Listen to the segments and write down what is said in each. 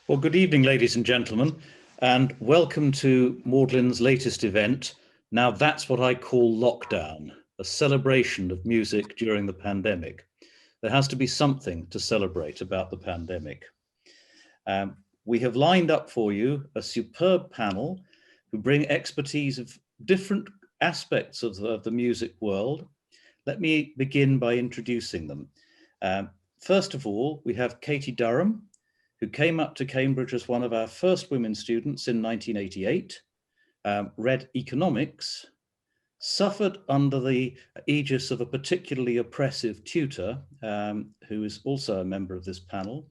Well, good evening, ladies and gentlemen, and welcome to Magdalen's latest event. Now, that's what I call lockdown, a celebration of music during the pandemic. There has to be something to celebrate about the pandemic. We have lined up for you a superb panel who bring expertise of different aspects of the music world. Let me begin by introducing them. First of all, we have Katie Derham, who came up to Cambridge as one of our first women students in 1988, read economics, suffered under the aegis of a particularly oppressive tutor, who is also a member of this panel,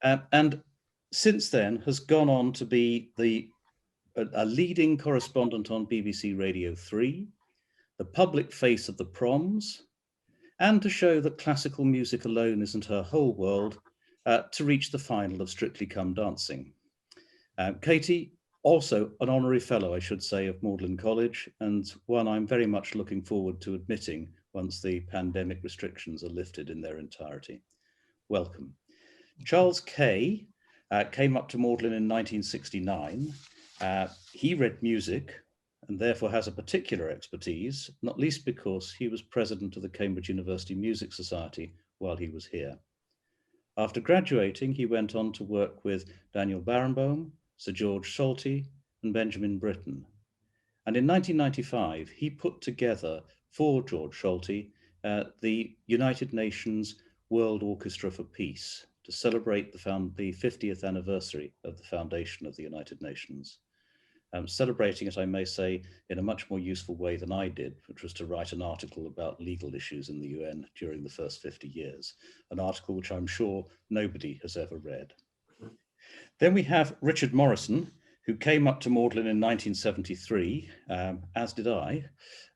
and since then has gone on to be a leading correspondent on BBC Radio 3, the public face of the proms, and to show that classical music alone isn't her whole world, to reach the final of Strictly Come Dancing. Katie, also an honorary fellow, I should say, of Magdalen College, and one I'm very much looking forward to admitting once the pandemic restrictions are lifted in their entirety. Welcome. Charles Kaye came up to Magdalen in 1969. He read music and therefore has a particular expertise, not least because he was president of the Cambridge University Music Society while he was here. After graduating, he went on to work with Daniel Barenboim, Sir George Solti, and Benjamin Britten. And in 1995, he put together for George Solti the United Nations World Orchestra for Peace to celebrate the 50th anniversary of the foundation of the United Nations. Celebrating it, I may say, in a much more useful way than I did, which was to write an article about legal issues in the UN during the first 50 years, an article which I'm sure nobody has ever read. Then we have Richard Morrison, who came up to Magdalen in 1973, as did I,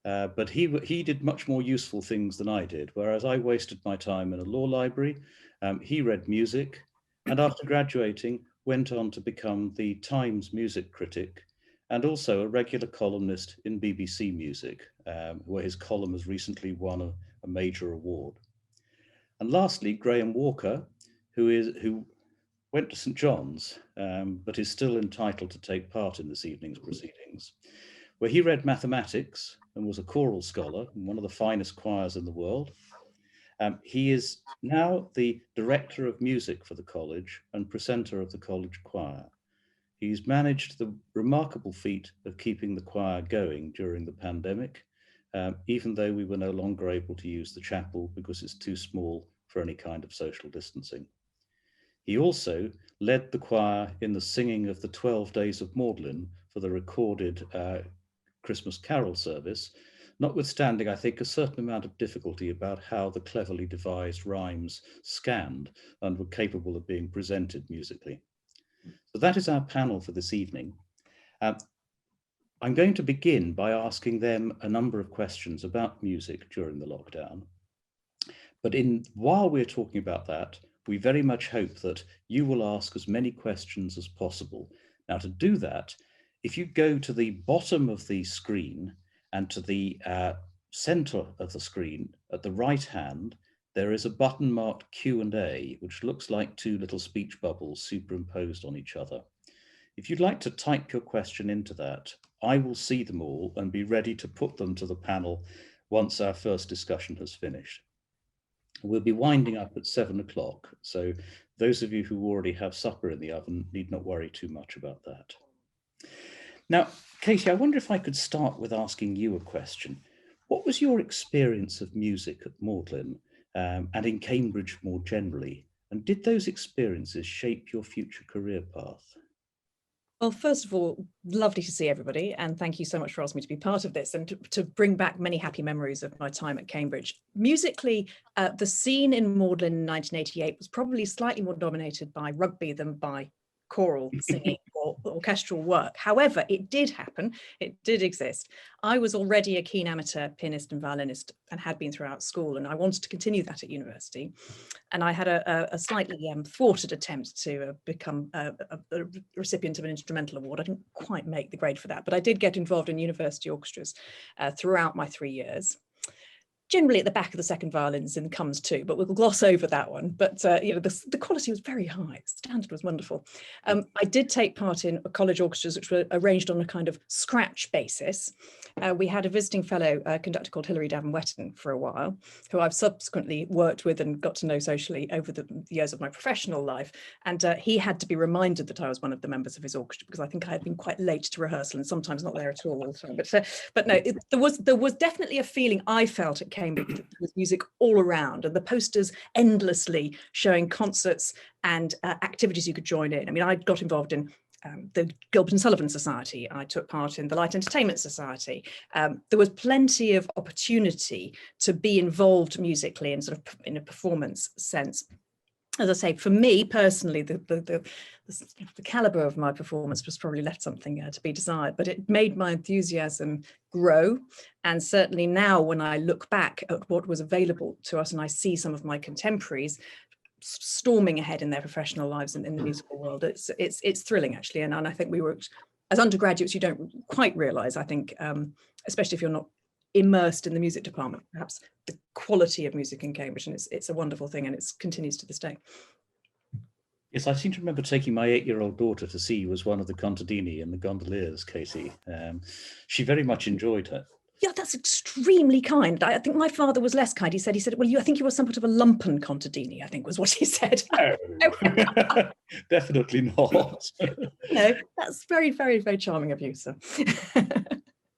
but he did much more useful things than I did, whereas I wasted my time in a law library. He read music, and after graduating, went on to become the Times music critic, and also a regular columnist in BBC Music, where his column has recently won a major award. And lastly, Graham Walker, who went to St John's, but is still entitled to take part in this evening's proceedings, where he read mathematics and was a choral scholar in one of the finest choirs in the world. He is now the director of music for the college and presenter of the college choir. He's managed the remarkable feat of keeping the choir going during the pandemic, even though we were no longer able to use the chapel because it's too small for any kind of social distancing. He also led the choir in the singing of the 12 Days of Magdalen for the recorded Christmas Carol service, notwithstanding, I think, a certain amount of difficulty about how the cleverly devised rhymes scanned and were capable of being presented musically. So that is our panel for this evening. I'm going to begin by asking them a number of questions about music during the lockdown. But while we're talking about that, we very much hope that you will ask as many questions as possible. Now, to do that, if you go to the bottom of the screen and to the center of the screen at the right hand, there is a button marked Q&A, which looks like two little speech bubbles superimposed on each other. If you'd like to type your question into that, I will see them all and be ready to put them to the panel once our first discussion has finished. We'll be winding up at 7 o'clock, so those of you who already have supper in the oven need not worry too much about that. Now, Katie, I wonder if I could start with asking you a question. What was your experience of music at Magdalen and in Cambridge more generally? And did those experiences shape your future career path? Well, first of all, lovely to see everybody, and thank you so much for asking me to be part of this and to bring back many happy memories of my time at Cambridge. Musically, the scene in Magdalen in 1988 was probably slightly more dominated by rugby than by choral singing or orchestral work. However, it did happen, it did exist. I was already a keen amateur pianist and violinist and had been throughout school, and I wanted to continue that at university. And I had a slightly thwarted attempt to become a recipient of an instrumental award. I didn't quite make the grade for that, but I did get involved in university orchestras throughout my 3 years. generally at the back of the second violins in comes two, but we'll gloss over that one. But you know, the quality was very high. The standard was wonderful. I did take part in college orchestras, which were arranged on a kind of scratch basis. We had a visiting fellow conductor called Hilary Davin-Wetton for a while, who I've subsequently worked with and got to know socially over the years of my professional life. And he had to be reminded that I was one of the members of his orchestra, because I think I had been quite late to rehearsal and sometimes not there at all the time. But no, there was definitely a feeling I felt at Cambridge that there was music all around, and the posters endlessly showing concerts and activities you could join in. I mean, I got involved in the Gilbert and Sullivan Society. I took part in the Light Entertainment Society. There was plenty of opportunity to be involved musically in sort of in a performance sense. As I say, for me personally, the caliber of my performance was probably left something to be desired, but it made my enthusiasm grow. And certainly now, when I look back at what was available to us and I see some of my contemporaries storming ahead in their professional lives in the musical world, it's thrilling, actually. And I think we were, as undergraduates, you don't quite realize, I think, especially if you're not immersed in the music department, perhaps the quality of music in Cambridge, and it's a wonderful thing, and it continues to this day. Yes, I seem to remember taking my 8-year-old daughter to see you as one of the contadini and the gondoliers, Katie. She very much enjoyed her. Yeah, that's extremely kind. I think my father was less kind. He said, well, I think you were somewhat of a lumpen contadini, I think was what he said. No, definitely not. No, that's very, very, very charming of you, sir.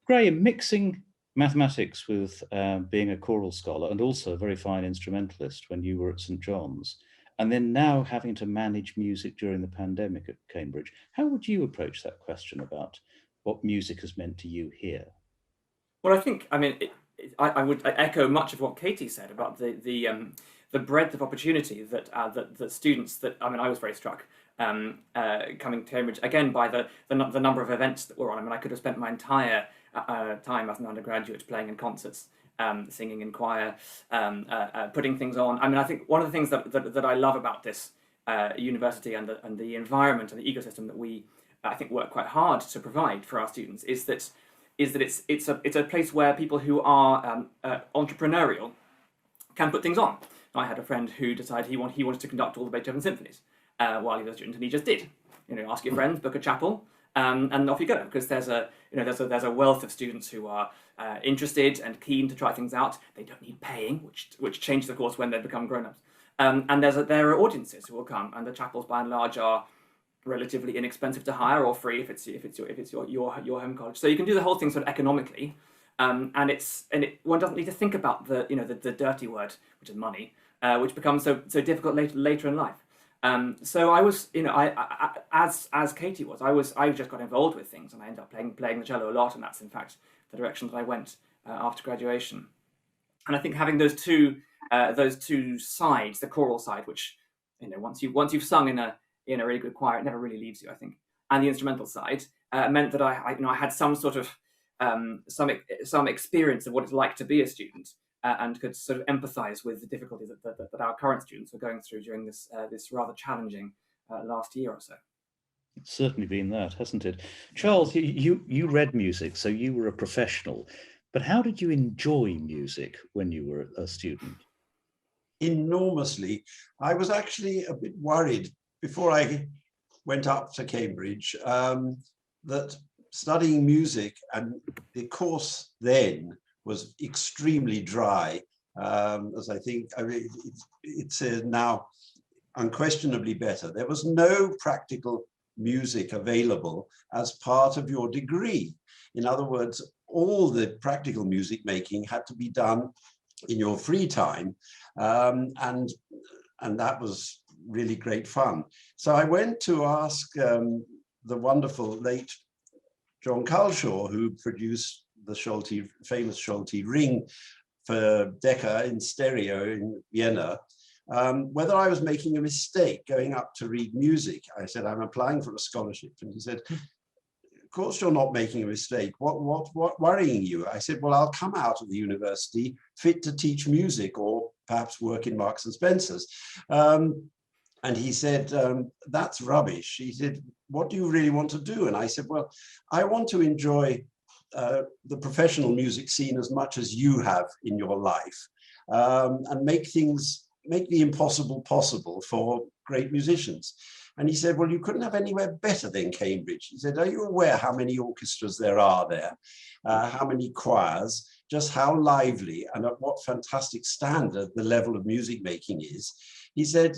Graham, mixing mathematics with being a choral scholar and also a very fine instrumentalist when you were at St. John's, and then now having to manage music during the pandemic at Cambridge, how would you approach that question about what music has meant to you here? Well, I think, I mean, I would echo much of what Katie said about the breadth of opportunity that that students that, I mean, I was very struck coming to Cambridge again by the number of events that were on. I mean, I could have spent my entire time as an undergraduate playing in concerts, singing in choir, putting things on. I mean, I think one of the things that I love about this university and the environment and the ecosystem that we, I think, work quite hard to provide for our students is that it's a place where people who are entrepreneurial can put things on. I had a friend who decided he wanted to conduct all the Beethoven symphonies while he was a student, and he just did. You know, ask your friends, book a chapel, and off you go. Because there's a wealth of students who are interested and keen to try things out. They don't need paying, which changes, of course, when they become grown-ups. And there are audiences who will come, and the chapels, by and large, are relatively inexpensive to hire, or free if it's your home college. So you can do the whole thing sort of economically, and one doesn't need to think about the dirty word, which is money, which becomes so difficult later in life. So I was, as Katie was, I just got involved with things, and I ended up playing the cello a lot, and that's in fact the direction that I went after graduation. And I think having those two sides, the choral side, which once you've sung in a really good choir, it never really leaves you, I think, and the instrumental side meant that I had some sort of some experience of what it's like to be a student, and could sort of empathise with the difficulties that our current students were going through during this rather challenging last year or so. It's certainly been that, hasn't it? Charles, you read music, so you were a professional, but how did you enjoy music when you were a student? Enormously. I was actually a bit worried before I went up to Cambridge that studying music, and the course then was extremely dry, as I think it's now unquestionably better. There was no practical music available as part of your degree. In other words, all the practical music making had to be done in your free time, and that was really great fun. So I went to ask the wonderful late John Culshaw, who produced the famous Schulte ring for Decca in stereo in Vienna, whether I was making a mistake going up to read music. I said, I'm applying for a scholarship. And he said, of course you're not making a mistake. What worrying you? I said, well, I'll come out of the university fit to teach music, or perhaps work in Marks and Spencer's. And he said, that's rubbish. He said, what do you really want to do? And I said, well, I want to enjoy the professional music scene as much as you have in your life, and make the impossible possible for great musicians. And he said, well, you couldn't have anywhere better than Cambridge. He said, are you aware how many orchestras there are there, how many choirs, just how lively and at what fantastic standard the level of music making is? He said,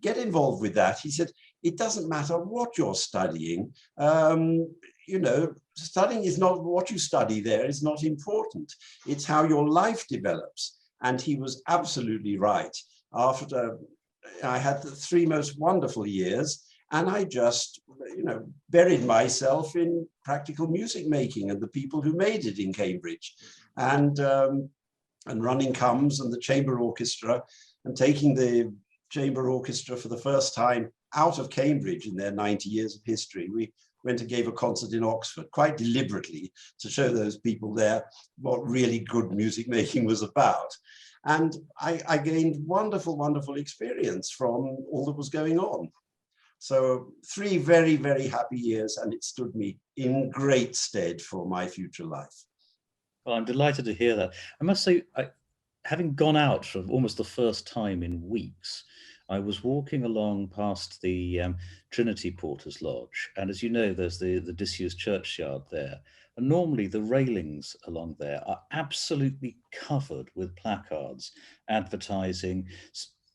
get involved with that. He said, it doesn't matter what you're studying. You know, studying is not what you study there is not important. It's how your life develops. And he was absolutely right. After I had the 3 most wonderful years, and I just, you know, buried myself in practical music making and the people who made it in Cambridge, and running Comes and the chamber orchestra, and taking the chamber orchestra for the first time out of Cambridge in their 90 years of history. We went and gave a concert in Oxford quite deliberately to show those people there what really good music making was about. And I gained wonderful, wonderful experience from all that was going on. So 3 very, very happy years, and it stood me in great stead for my future life. Well, I'm delighted to hear that. I must say, having gone out for almost the first time in weeks, I was walking along past the Trinity Porter's Lodge, and as you know, there's the disused churchyard there. And normally the railings along there are absolutely covered with placards advertising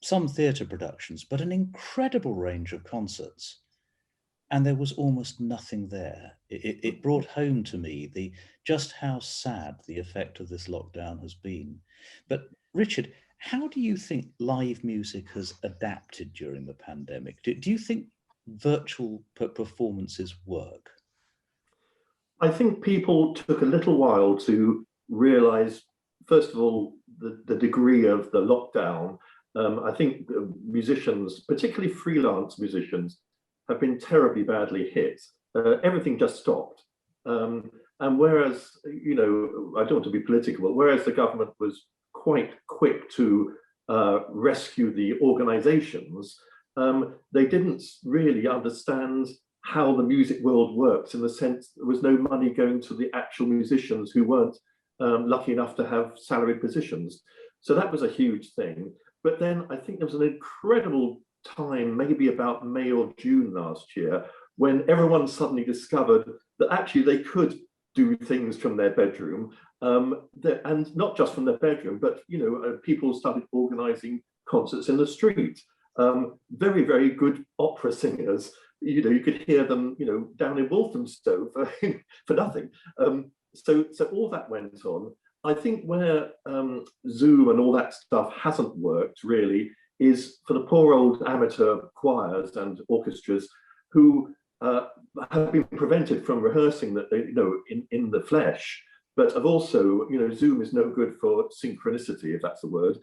some theatre productions, but an incredible range of concerts. And there was almost nothing there. It brought home to me just how sad the effect of this lockdown has been. But Richard, how do you think live music has adapted during the pandemic? Do you think virtual performances work? I think people took a little while to realize, first of all, the degree of the lockdown. I think musicians, particularly freelance musicians, have been terribly badly hit. Everything just stopped. And whereas, you know, I don't want to be political, but whereas the government was quite quick to rescue the organizations, they didn't really understand how the music world works, in the sense there was no money going to the actual musicians who weren't lucky enough to have salaried positions. So that was a huge thing. But then I think there was an incredible time, maybe about May or June last year, when everyone suddenly discovered that actually they could do things from their bedroom, and not just from their bedroom, but, you know, people started organizing concerts in the street. Very, very good opera singers, you know, you could hear them, you know, down in Walthamstow for nothing. So all that went on. I think where Zoom and all that stuff hasn't worked really is for the poor old amateur choirs and orchestras who have been prevented from rehearsing that, you know, in the flesh, but have also, you know, Zoom is no good for synchronicity, if that's a word.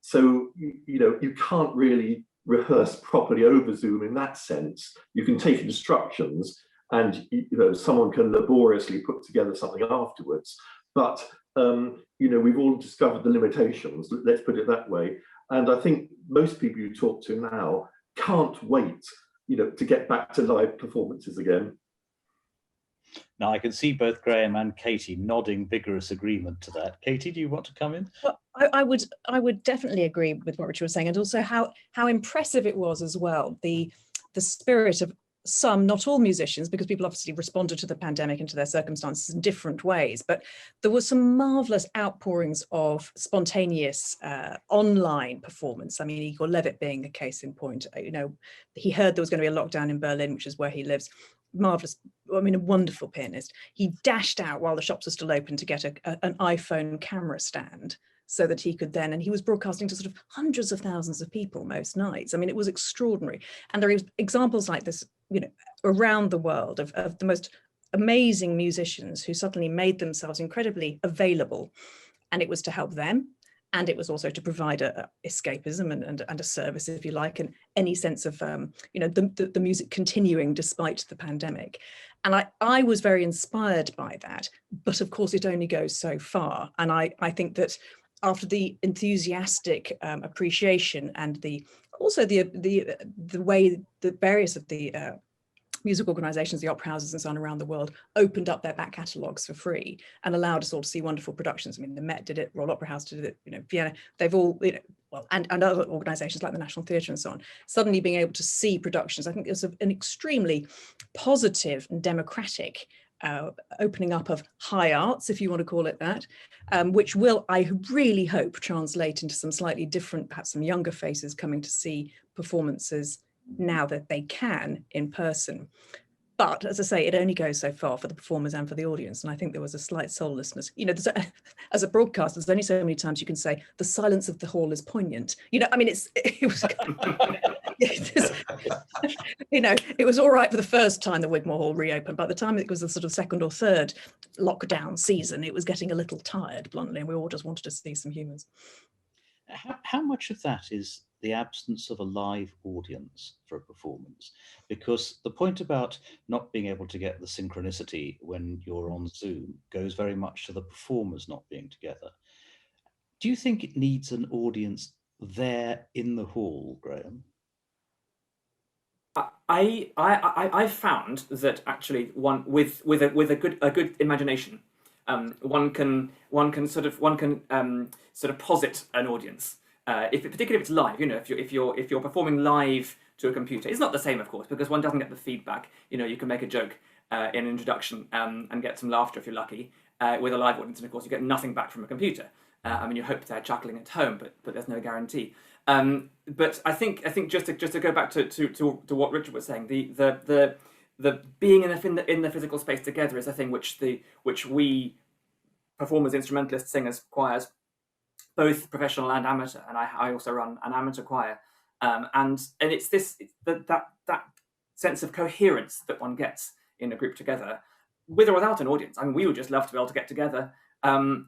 So, you know, you can't really rehearse properly over Zoom in that sense. You can take instructions and, you know, someone can laboriously put together something afterwards. But, you know, we've all discovered the limitations, let's put it that way. And I think most people you talk to now can't wait, you know, to get back to live performances again. Now, I can see both Graham and Katie nodding vigorous agreement to that. Katie, do you want to come in? Well, I would definitely agree with what Richard was saying, and also how impressive it was as well, the spirit of some, not all musicians, because people obviously responded to the pandemic and to their circumstances in different ways, but there were some marvelous outpourings of spontaneous online performance. I mean, Igor Levit being a case in point. You know, he heard there was going to be a lockdown in Berlin, which is where he lives. Marvelous, I mean, a wonderful pianist. He dashed out while the shops were still open to get an iPhone camera stand, so that he could then, and he was broadcasting to sort of hundreds of thousands of people most nights. I mean, it was extraordinary. And there are examples like this, you know, around the world of the most amazing musicians who suddenly made themselves incredibly available. And it was to help them. And it was also to provide a escapism and a service, if you like, and any sense of, you know, the music continuing despite the pandemic. And I was very inspired by that. But of course, it only goes so far. And I think that after the enthusiastic appreciation and also the way that various of the music organisations, the opera houses and so on around the world, opened up their back catalogues for free and allowed us all to see wonderful productions. I mean, the Met did it, Royal Opera House did it, Vienna, they've all, well, and other organisations like the National Theatre and so on, suddenly being able to see productions. I think it's an extremely positive and democratic opening up of high arts, if you want to call it that, which will, I really hope, translate into some slightly different, perhaps some younger faces coming to see performances now that they can in person. But as I say, it only goes so far for the performers and for the audience. And I think there was a slight soullessness. As a broadcaster, there's only so many times you can say the silence of the hall is poignant. I mean, it was, it was all right for the first time the Wigmore Hall reopened. By the time it was the sort of second or third lockdown season, it was getting a little tired, bluntly, and we all just wanted to see some humours. How much of that is the absence of a live audience for a performance? Because the point about not being able to get the synchronicity when you're on Zoom goes very much to the performers not being together. Do you think it needs an audience there in the hall, Graham? I found that actually one with a good imagination, one can sort of posit an audience. Particularly if it's live, if you're performing live to a computer, it's not the same, of course, because one doesn't get the feedback. You can make a joke in an introduction and get some laughter if you're lucky. With a live audience, and of course, you get nothing back from a computer. I mean, you hope they're chuckling at home, but there's no guarantee. But I think just to go back to what Richard was saying, the being in the physical space together is a thing which we performers, instrumentalists, singers, choirs, both professional and amateur, and I also run an amateur choir, and it's that sense of coherence that one gets in a group together, with or without an audience. I mean, we would just love to be able to get together and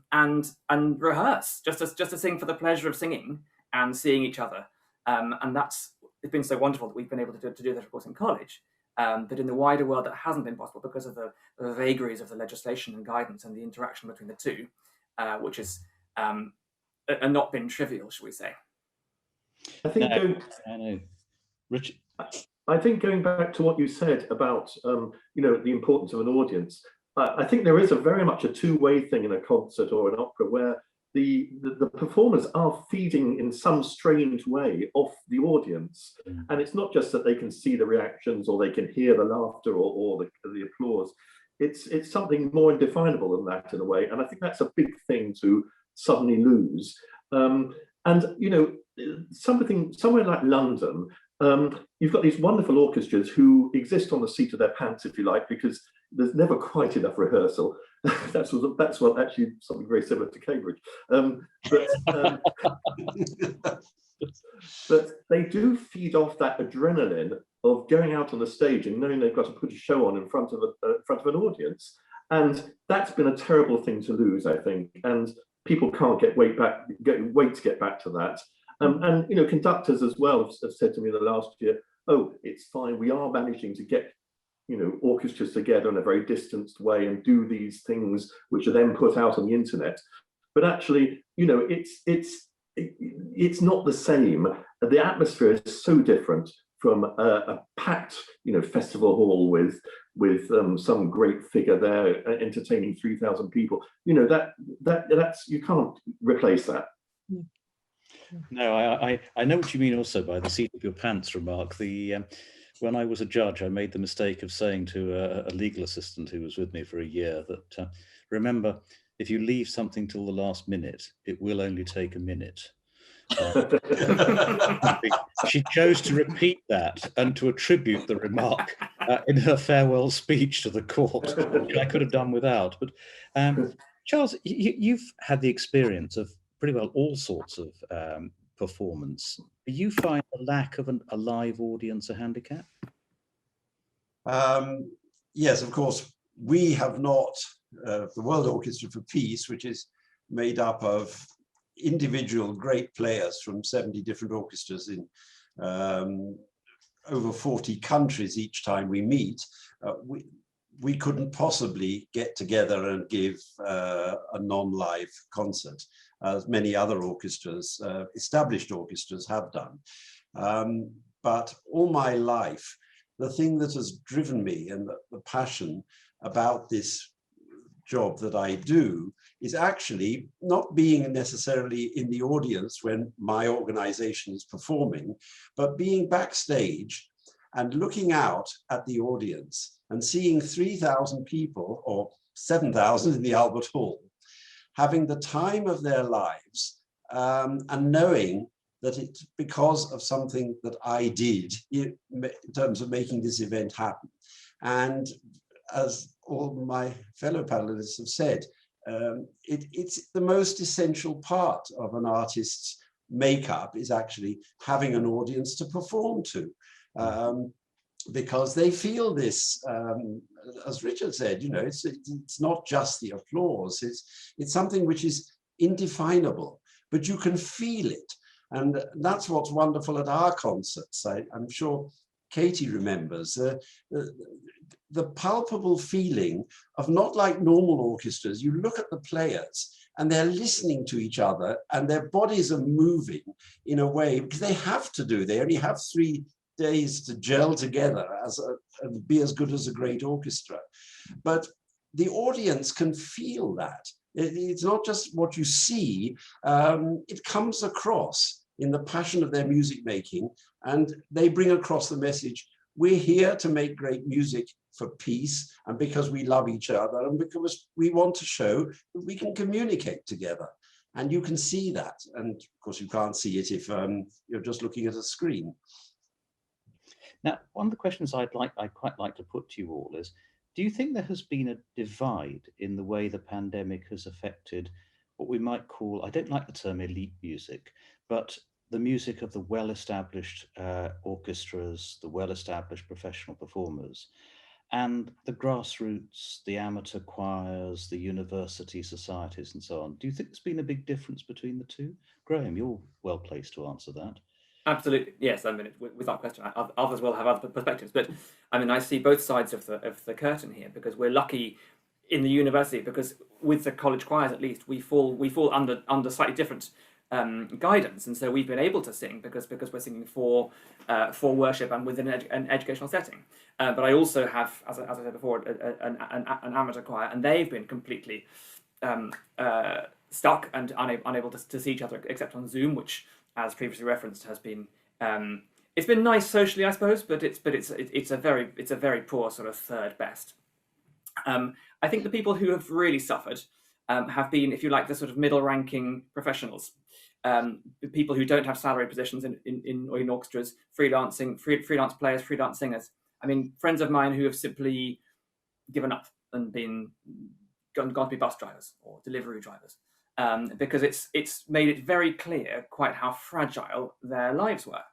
rehearse, just to sing for the pleasure of singing and seeing each other, and it's been so wonderful that we've been able to do that, of course, in college. But in the wider world, that hasn't been possible because of the vagaries of the legislation and guidance and the interaction between the two, which is not been trivial, shall we say? I think I know, Richard. I think going back to what you said about the importance of an audience, I think there is very much a two-way thing in a concert or an opera where the performers are feeding in some strange way off the audience, and it's not just that they can see the reactions or they can hear the laughter or the applause. It's something more indefinable than that in a way, and I think that's a big thing to suddenly lose. Somewhere like London, you've got these wonderful orchestras who exist on the seat of their pants, if you like, because there's never quite enough rehearsal. That's what actually something very similar to Cambridge. But they do feed off that adrenaline of going out on the stage and knowing they've got to put a show on in front of an audience, and that's been a terrible thing to lose, I think. And people can't wait to get back to that. And conductors as well have said to me the last year, "Oh, it's fine. We are managing to get orchestras together in a very distanced way and do these things which are then put out on the internet." But actually, it's not the same. The atmosphere is so different from a packed, festival hall with some great figure there entertaining 3,000 people. That's you can't replace that. No, I know what you mean also by the seat of your pants remark. When I was a judge, I made the mistake of saying to a legal assistant who was with me for a year that, remember, if you leave something till the last minute, it will only take a minute. She chose to repeat that and to attribute the remark in her farewell speech to the court, which I could have done without. But Charles, you've had the experience of pretty well all sorts of performance. Do you find the lack of a live audience a handicap? Yes, of course. We have not, the World Orchestra for Peace, which is made up of individual great players from 70 different orchestras in over 40 countries each time we meet. We couldn't possibly get together and give a non-live concert, as many other orchestras, established orchestras, have done. But all my life, the thing that has driven me and the passion about this job that I do is actually not being necessarily in the audience when my organization is performing, but being backstage and looking out at the audience and seeing 3,000 people, or 7,000 in the Albert Hall, having the time of their lives, and knowing that it's because of something that I did in terms of making this event happen. And as all my fellow panelists have said, it's the most essential part of an artist's makeup is actually having an audience to perform to. Because they feel this, as Richard said, you know, it's not just the applause, it's something which is indefinable, but you can feel it. And that's what's wonderful at our concerts. I'm sure Katie remembers the palpable feeling of, not like normal orchestras, you look at the players and they're listening to each other and their bodies are moving in a way, because they have to do, they only have 3 days to gel together and be as good as a great orchestra. But the audience can feel that. It's not just what you see, it comes across in the passion of their music making, and they bring across the message, we're here to make great music for peace and because we love each other and because we want to show that we can communicate together. And you can see that. And of course you can't see it if you're just looking at a screen. Now, one of the questions I'd quite like to put to you all is, do you think there has been a divide in the way the pandemic has affected what we might call, I don't like the term elite music, but the music of the well-established orchestras, the well-established professional performers, and the grassroots, the amateur choirs, the university societies and so on? Do you think there's been a big difference between the two? Graham, you're well placed to answer that. Absolutely, yes. I mean, without question, others will have other perspectives, but I mean, I see both sides of the curtain here, because we're lucky in the university, because with the college choirs at least, we fall under slightly different guidance, and so we've been able to sing because we're singing for worship and within an educational setting. But I also have, as I said before, an amateur choir, and they've been completely stuck and unable to see each other except on Zoom, which, as previously referenced, has been it's been nice socially, I suppose, but it's a very poor sort of third best. I think the people who have really suffered have been, if you like, the sort of middle-ranking professionals, people who don't have salary positions in orchestras, freelance players, freelance singers. I mean, friends of mine who have simply given up and gone to be bus drivers or delivery drivers. Because it's made it very clear quite how fragile their lives were,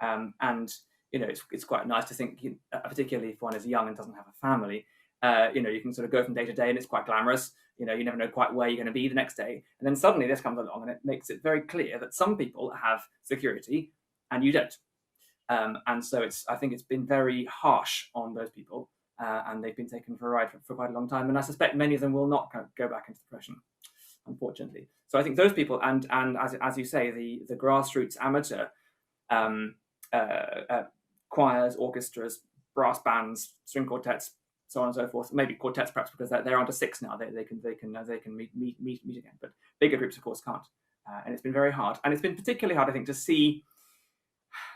and you know, it's quite nice to think, particularly if one is young and doesn't have a family, you know, you can sort of go from day to day and it's quite glamorous. You know, you never know quite where you're going to be the next day, and then suddenly this comes along and it makes it very clear that some people have security and you don't, and so I think it's been very harsh on those people, and they've been taken for a ride for quite a long time, and I suspect many of them will not go back into depression, unfortunately. So I think those people, and as you say, the grassroots amateur choirs, orchestras, brass bands, string quartets, so on and so forth. Maybe quartets, perhaps, because they're on to 6 now. They can meet again. But bigger groups, of course, can't. And it's been very hard. And it's been particularly hard, I think, to see.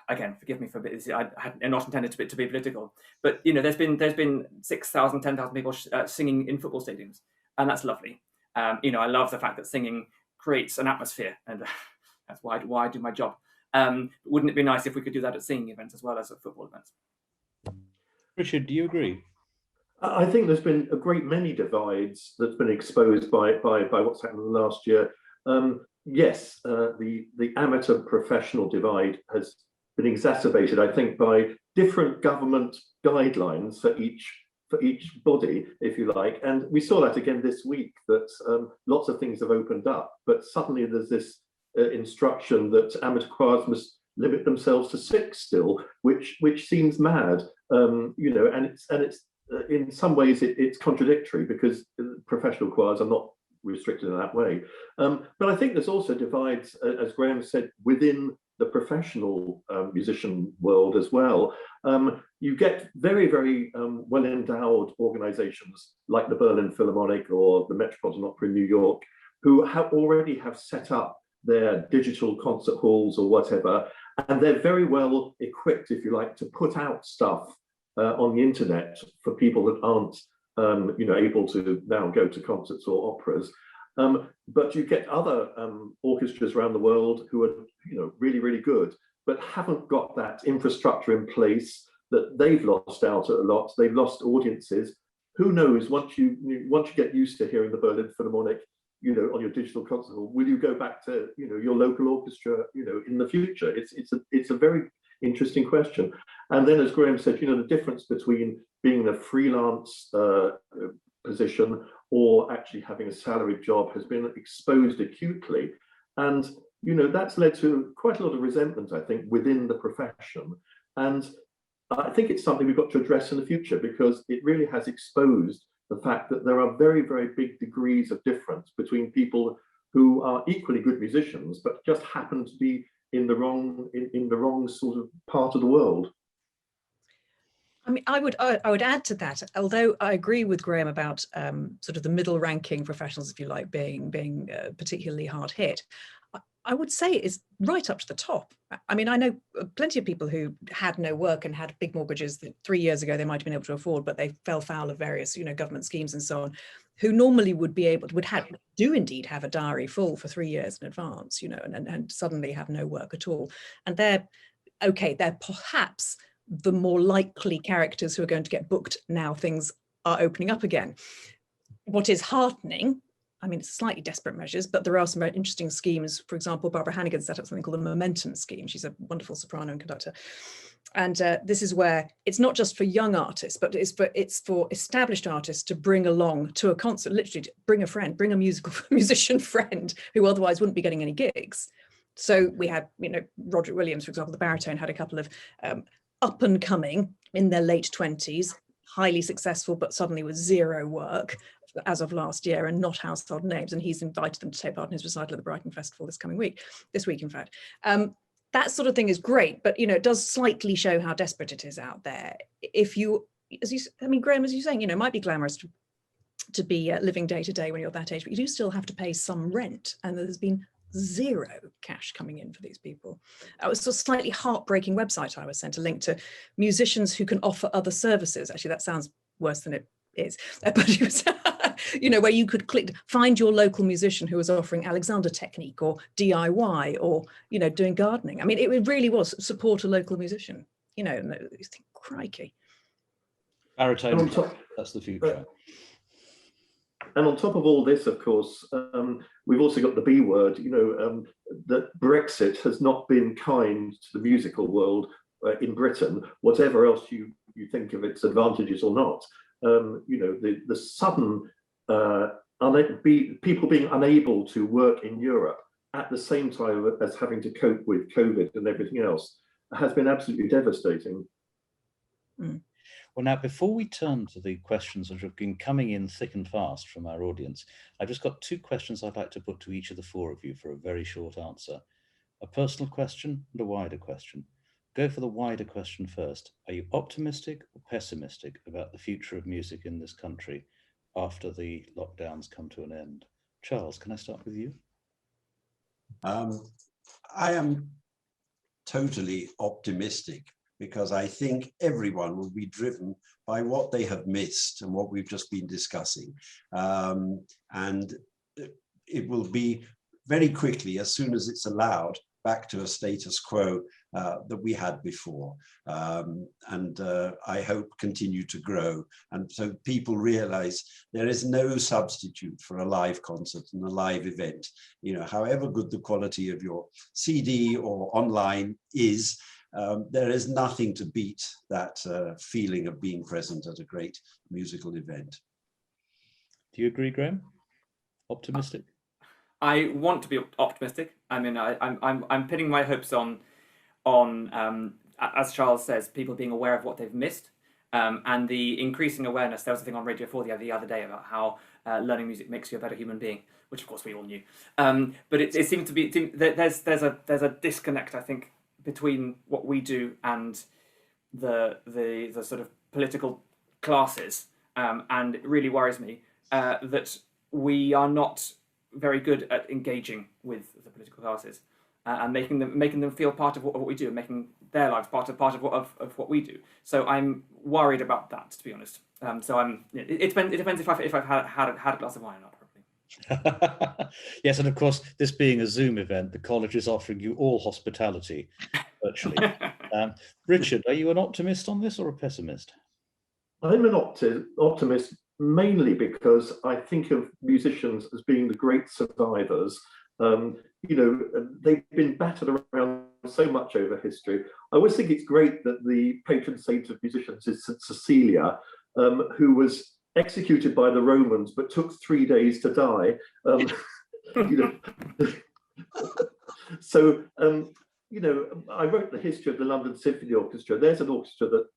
Again, forgive me for a bit. I had not intended to be political, but you know, there's been 6,000, 10,000 people singing in football stadiums, and that's lovely. You know, I love the fact that singing creates an atmosphere, and that's why I do my job. Wouldn't it be nice if we could do that at singing events as well as at football events? Richard, do you agree? I think there's been a great many divides that's been exposed by what's happened in the last year. Yes, the amateur professional divide has been exacerbated, I think, by different government guidelines for each body, if you like. And we saw that again this week, that lots of things have opened up, but suddenly there's this instruction that amateur choirs must limit themselves to 6 still, which seems mad, you know, and it's in some ways it's contradictory, because professional choirs are not restricted in that way. But I think there's also divides, as Graham said, within the professional musician world as well. You get very, very well-endowed organizations like the Berlin Philharmonic or the Metropolitan Opera in New York, who already have set up their digital concert halls or whatever, and they're very well equipped, if you like, to put out stuff on the internet for people that aren't able to now go to concerts or operas. But you get other orchestras around the world who are really, really good, but haven't got that infrastructure in place, that they've lost out a lot. They've lost audiences. Who knows, once you get used to hearing the Berlin Philharmonic on your digital concert hall, will you go back to your local orchestra in the future? It's a very interesting question. And then, as Graham said, the difference between being in a freelance position or actually having a salaried job has been exposed acutely, and that's led to quite a lot of resentment, I think, within the profession. And I think it's something we've got to address in the future, because it really has exposed the fact that there are very, very big degrees of difference between people who are equally good musicians but just happen to be in the wrong sort of part of the world. I mean, I would add to that, although I agree with Graham about sort of the middle ranking professionals, if you like, being particularly hard hit. I would say it's right up to the top. I mean, I know plenty of people who had no work and had big mortgages that 3 years ago they might have been able to afford, but they fell foul of various, government schemes and so on, who normally do indeed have a diary full for 3 years in advance, and suddenly have no work at all. And they're perhaps the more likely characters who are going to get booked now things are opening up again. What is heartening, I mean, it's slightly desperate measures, but there are some very interesting schemes. For example, Barbara Hannigan set up something called the Momentum Scheme. She's a wonderful soprano and conductor. And this is where it's not just for young artists, but it's for established artists to bring along to a concert, literally to bring a friend, bring a musician friend who otherwise wouldn't be getting any gigs. So we had, Roderick Williams, for example, the baritone, had a couple of up and coming in their late 20s, highly successful, but suddenly with zero work as of last year and not household names. And he's invited them to take part in his recital at the Brighton Festival this week, in fact. That sort of thing is great, but, it does slightly show how desperate it is out there. Graham, as you're saying, it might be glamorous to be living day to day when you're that age, but you do still have to pay some rent. And there's been zero cash coming in for these people. It was a slightly heartbreaking website I was sent, a link to musicians who can offer other services. Actually, that sounds worse than it is, but it was, where you could click, find your local musician who was offering Alexander technique or DIY or, doing gardening. I mean, it really was support a local musician, and you think, crikey. Baritone, that's the future. And on top of all this, of course, we've also got the B word, that Brexit has not been kind to the musical world in Britain, whatever else you think of its advantages or not. The sudden people being unable to work in Europe at the same time as having to cope with COVID and everything else has been absolutely devastating. Mm. Well, now, before we turn to the questions which have been coming in thick and fast from our audience, I've just got 2 questions I'd like to put to each of the 4 of you for a very short answer. A personal question and a wider question. Go for the wider question first. Are you optimistic or pessimistic about the future of music in this country after the lockdowns come to an end? Charles, can I start with you? I am totally optimistic, because I think everyone will be driven by what they have missed and what we've just been discussing. And it will be very quickly, as soon as it's allowed, back to a status quo that we had before. And I hope continue to grow. And so people realize there is no substitute for a live concert and a live event. However good the quality of your CD or online is, there is nothing to beat that feeling of being present at a great musical event. Do you agree, Graham? Optimistic? I want to be optimistic. I mean, I'm pinning my hopes on as Charles says, people being aware of what they've missed, and the increasing awareness. There was a thing on Radio 4 the other day about how learning music makes you a better human being, which of course we all knew. But it seemed to be there's a disconnect, I think, between what we do and the sort of political classes, and it really worries me that we are not very good at engaging with the political classes and making them feel part of what we do, and making their lives part of what we do. So I'm worried about that, to be honest. So it depends if I've had a glass of wine or not. Yes, and of course, this being a Zoom event, the college is offering you all hospitality virtually. Richard, are you an optimist on this or a pessimist? I'm an optimist mainly because I think of musicians as being the great survivors. They've been battered around so much over history. I always think it's great that the patron saint of musicians is St. Cecilia, who was executed by the Romans but took 3 days to die. So I wrote the history of the London Symphony Orchestra. There's an orchestra that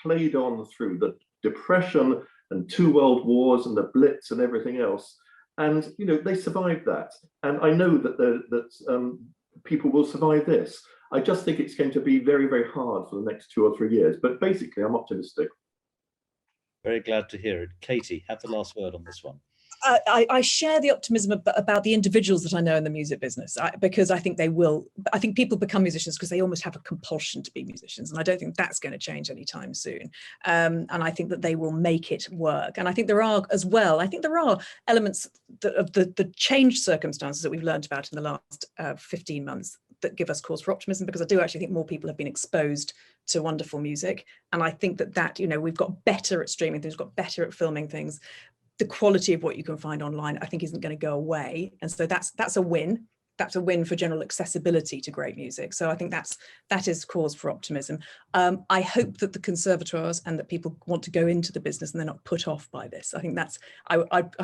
played on through the Depression and 2 world wars and the Blitz and everything else, and they survived that. And I know that people will survive this. I just think it's going to be very, very hard for the next 2 or 3 years. But basically, I'm optimistic. Very glad to hear it. Katie, have the last word on this one. I share the optimism about the individuals that I know in the music business, because I think I think people become musicians because they almost have a compulsion to be musicians. And I don't think that's going to change anytime soon. And I think that they will make it work. And I think there are elements of the changed circumstances that we've learned about in the last 15 months that give us cause for optimism, because I do actually think more people have been exposed to wonderful music. And I think that we've got better at streaming things, we've got better at filming things. The quality of what you can find online, I think, isn't going to go away. And so that's a win. That's a win for general accessibility to great music. So I think that is cause for optimism. I hope that the conservatoires and that people want to go into the business and they're not put off by this. I think I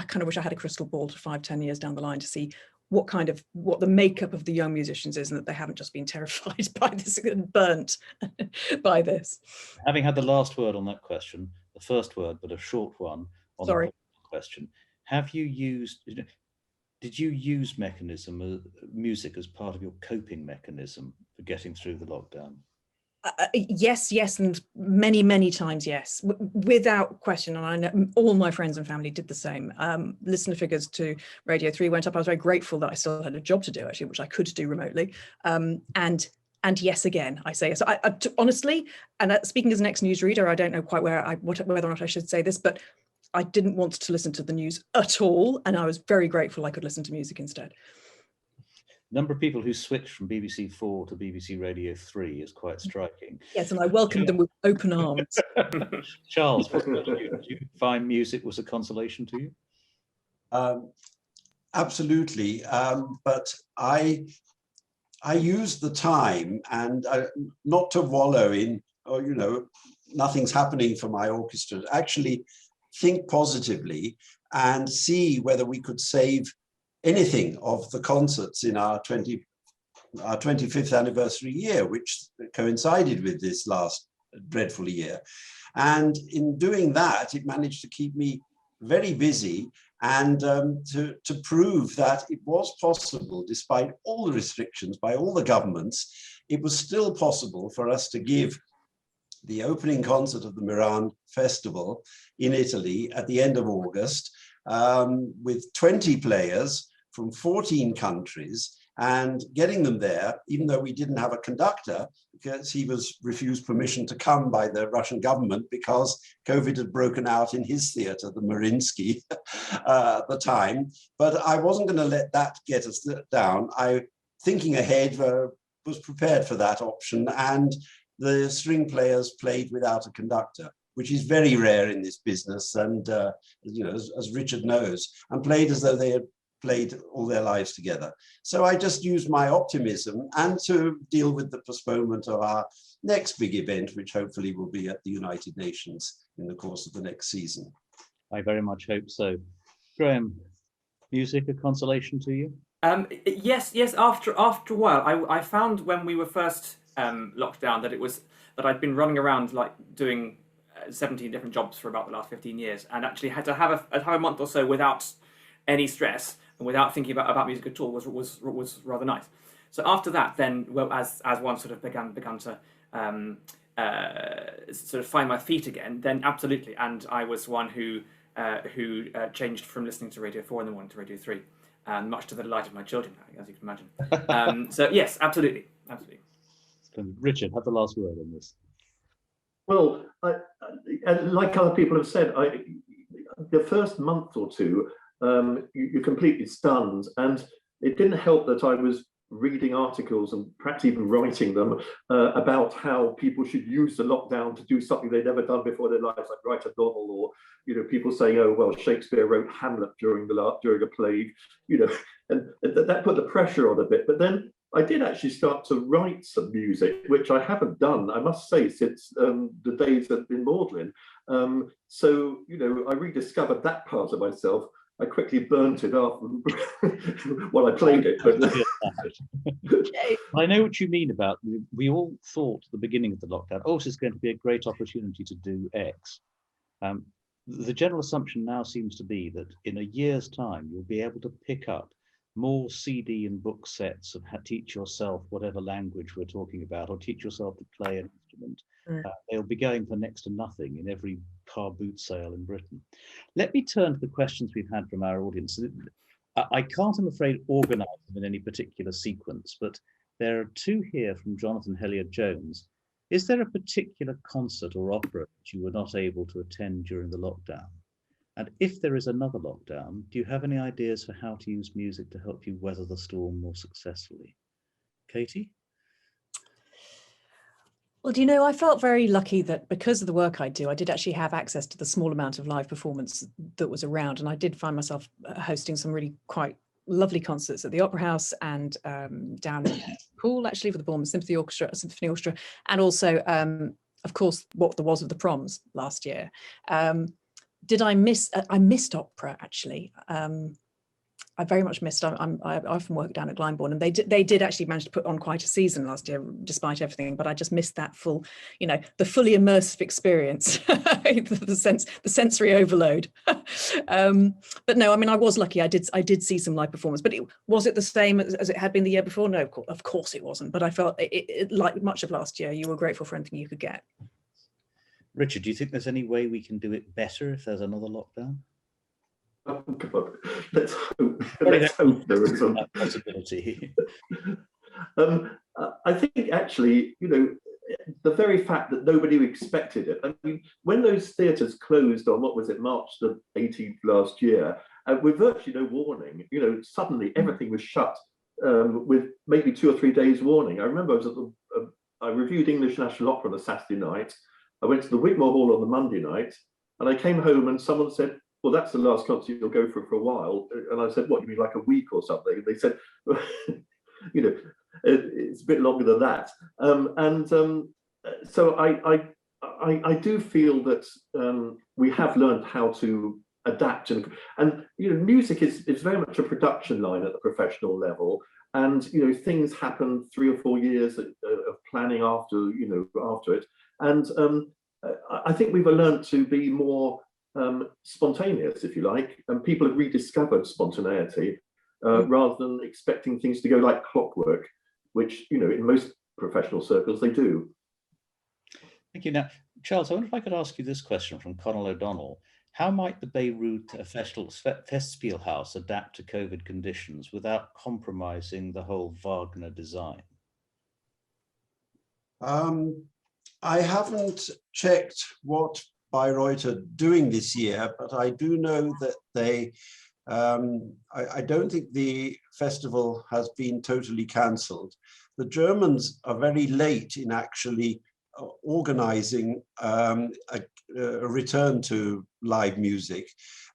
kind of wish I had a crystal ball to 5-10 years down the line to see what the makeup of the young musicians is, and that they haven't just been terrified by this and burnt by this. Having had the last word on that question, the first word, but a short one on Sorry. the question, did you use music as part of your coping mechanism for getting through the lockdown? Yes, and many times yes, without question. And I know all my friends and family did the same. Listener figures to Radio 3 went up. I was very grateful that I still had a job to do, actually, which I could do remotely. And yes, again, I say yes. I honestly, and speaking as an ex-newsreader, I don't know quite whether or not I should say this, but I didn't want to listen to the news at all, and I was very grateful I could listen to music instead. Number of people who switched from BBC 4 to BBC Radio 3 is quite striking. Yes, and I welcomed them with open arms. Charles, what about you? Did you find music was a consolation to you? Absolutely, but I used the time, and not to wallow in, nothing's happening for my orchestra. Actually, think positively and see whether we could save anything of the concerts in our 25th anniversary year, which coincided with this last dreadful year. And in doing that, it managed to keep me very busy and to prove that it was possible, despite all the restrictions by all the governments, it was still possible for us to give the opening concert of the Miran Festival in Italy at the end of August, with 20 players from 14 countries, and getting them there, even though we didn't have a conductor, because he was refused permission to come by the Russian government because COVID had broken out in his theater, the Mariinsky, at the time. But I wasn't going to let that get us down. Thinking ahead, was prepared for that option, and the string players played without a conductor, which is very rare in this business, and as Richard knows, and played as though they had played all their lives together. So I just used my optimism and to deal with the postponement of our next big event, which hopefully will be at the United Nations in the course of the next season. I very much hope so. Graham, music a consolation to you? Yes. After a while, I found when we were first locked down that I'd been running around like doing 17 different jobs for about the last 15 years, and actually had to have a month or so without any stress. without thinking about music at all was rather nice. So after that, then, well, as one sort of began to sort of find my feet again, then absolutely, and I was one who changed from listening to Radio 4 in the morning to Radio 3, much to the delight of my children, as you can imagine. So yes, absolutely. Richard, have the last word on this. Well, like other people have said, the first month or two, you're completely stunned, and it didn't help that I was reading articles and perhaps even writing them about how people should use the lockdown to do something they'd never done before in their lives, like write a novel, or people saying, oh well, Shakespeare wrote Hamlet during a plague, and that put the pressure on a bit. But then I did actually start to write some music, which I haven't done, I must say, since the days in Magdalen. So I rediscovered that part of myself. I quickly burnt it off while I played it. But I know what you mean about, we all thought at the beginning of the lockdown, oh, this is going to be a great opportunity to do X. The general assumption now seems to be that in a year's time, you'll be able to pick up more CD and book sets of teach yourself whatever language we're talking about, or teach yourself to play an instrument. They'll be going for next to nothing in every car boot sale in Britain. Let me turn to the questions we've had from our audience. I can't, I'm afraid, organise them in any particular sequence, but there are two here from Jonathan Hellier-Jones. Is there a particular concert or opera that you were not able to attend during the lockdown? And if there is another lockdown, do you have any ideas for how to use music to help you weather the storm more successfully? Katie? Well, I felt very lucky that because of the work I do, I did actually have access to the small amount of live performance that was around. And I did find myself hosting some really quite lovely concerts at the Opera House and down in Poole, actually, for the Bournemouth Symphony Orchestra, and also, of course, what there was of the Proms last year. Did I miss? I missed opera, actually. I very much missed. I often work down at Glyndebourne, and they did actually manage to put on quite a season last year, despite everything. But I just missed that full, the fully immersive experience, the sensory overload. But no, I mean, I was lucky. I did see some live performance, but was it the same as it had been the year before? No, of course it wasn't. But I felt it, like much of last year, you were grateful for anything you could get. Richard, do you think there's any way we can do it better if there's another lockdown? Oh God, let's hope there is a possibility. I think actually, the very fact that nobody expected it. I mean, when those theatres closed on, what was it, March the 18th last year, with virtually no warning, suddenly everything was shut with maybe 2 or 3 days warning. I remember I reviewed English National Opera on a Saturday night. I went to the Wigmore Hall on the Monday night, and I came home and someone said, well, that's the last concert you'll go for a while. And I said, what, you mean like a week or something? And they said, it's a bit longer than that. So I do feel that we have learned how to adapt. And music is very much a production line at the professional level. And, things happen 3 or 4 years of planning after it. And I think we've learned to be more spontaneous, if you like, and people have rediscovered spontaneity rather than expecting things to go like clockwork, which in most professional circles they do. Thank you. Now, Charles, I wonder if I could ask you this question from Conal O'Donnell. How might the Beirut Festspielhaus adapt to COVID conditions without compromising the whole Wagner design? I haven't checked what Bayreuth are doing this year, but I do know that they, I don't think the festival has been totally cancelled. The Germans are very late in actually organizing a return to live music.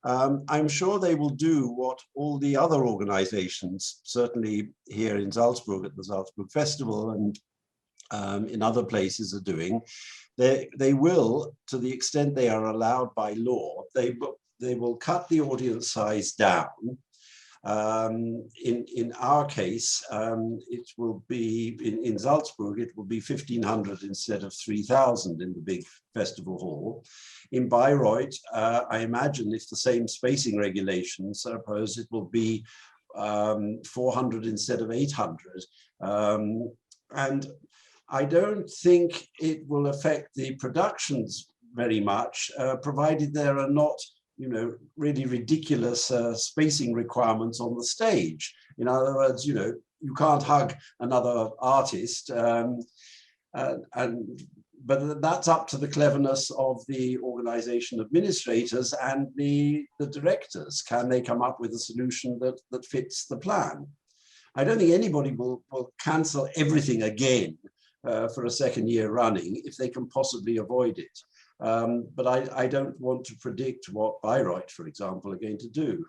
I'm sure they will do what all the other organizations, certainly here in Salzburg at the Salzburg Festival and in other places, are doing. They will, to the extent they are allowed by law, they will cut the audience size down. In our case, it will be, in Salzburg, it will be 1,500 instead of 3,000 in the big festival hall. In Bayreuth, I imagine if the same spacing regulations are imposed, it will be 400 instead of 800. And I don't think it will affect the productions very much, provided there are not, really ridiculous spacing requirements on the stage. In other words, you can't hug another artist, but that's up to the cleverness of the organization administrators and the directors. Can they come up with a solution that fits the plan? I don't think anybody will cancel everything again for a second year running if they can possibly avoid it. But I don't want to predict what Bayreuth, for example, are going to do.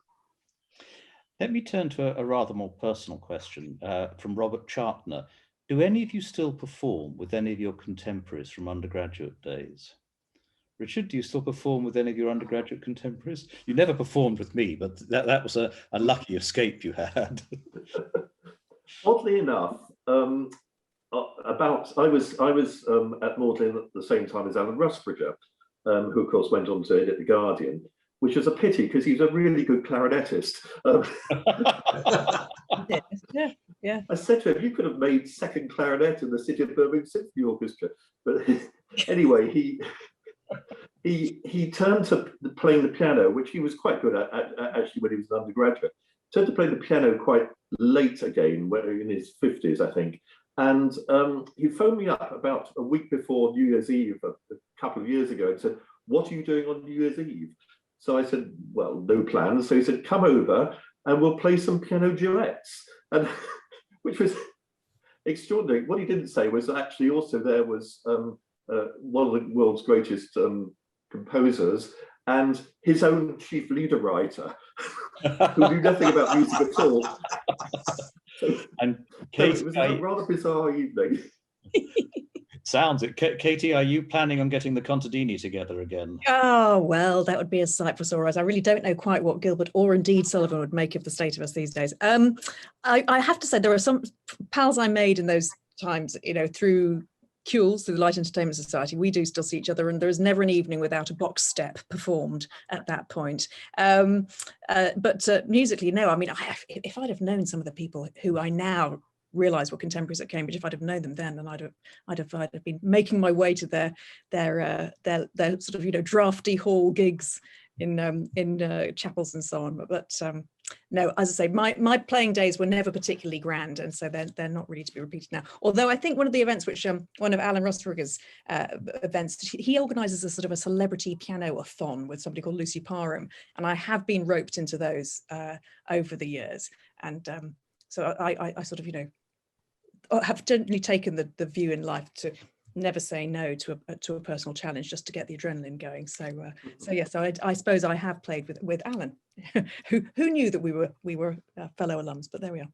Let me turn to a rather more personal question from Robert Chartner. Do any of you still perform with any of your contemporaries from undergraduate days? Richard, do you still perform with any of your undergraduate contemporaries? You never performed with me, but that was a lucky escape you had. Oddly enough, I was at Magdalen at the same time as Alan Rusbridger, who of course went on to edit The Guardian, which is a pity because he's a really good clarinetist. Yeah. I said to him, you could have made second clarinet in the City of Birmingham Symphony Orchestra. But anyway, he turned to playing the piano, which he was quite good at actually when he was an undergraduate. Turned to play the piano quite late again, in his 50s, I think. And he phoned me up about a week before New Year's Eve, a couple of years ago, and said, "What are you doing on New Year's Eve?" So I said, "Well, no plans." So he said, "Come over and we'll play some piano duets," and which was extraordinary. What he didn't say was that actually also there was one of the world's greatest composers and his own chief leader writer, who knew nothing about music at all. And Katie, it was a rather bizarre evening. Sounds it. Katie, are you planning on getting the Contadini together again? Oh, well, that would be a sight for sore eyes. I really don't know quite what Gilbert or indeed Sullivan would make of the state of us these days. I have to say there are some pals I made in those times, through Kules, through the Light Entertainment Society. We do still see each other, and there is never an evening without a box step performed at that point. But musically, no. I mean, if I'd have known some of the people who I now realise were contemporaries at Cambridge, if I'd have known them then I'd have been making my way to their sort of drafty hall gigs in chapels and so on. But no, as I say, my playing days were never particularly grand, and so they're not really to be repeated now. Although I think one of the events which one of Alan Rusbridger's events, he organises a sort of a celebrity piano-a-thon with somebody called Lucy Parham, and I have been roped into those over the years, and so I sort of have generally taken the view in life to never say no to a personal challenge, just to get the adrenaline going. So yes, I suppose I have played with Alan, who knew that we were fellow alums, but there we are.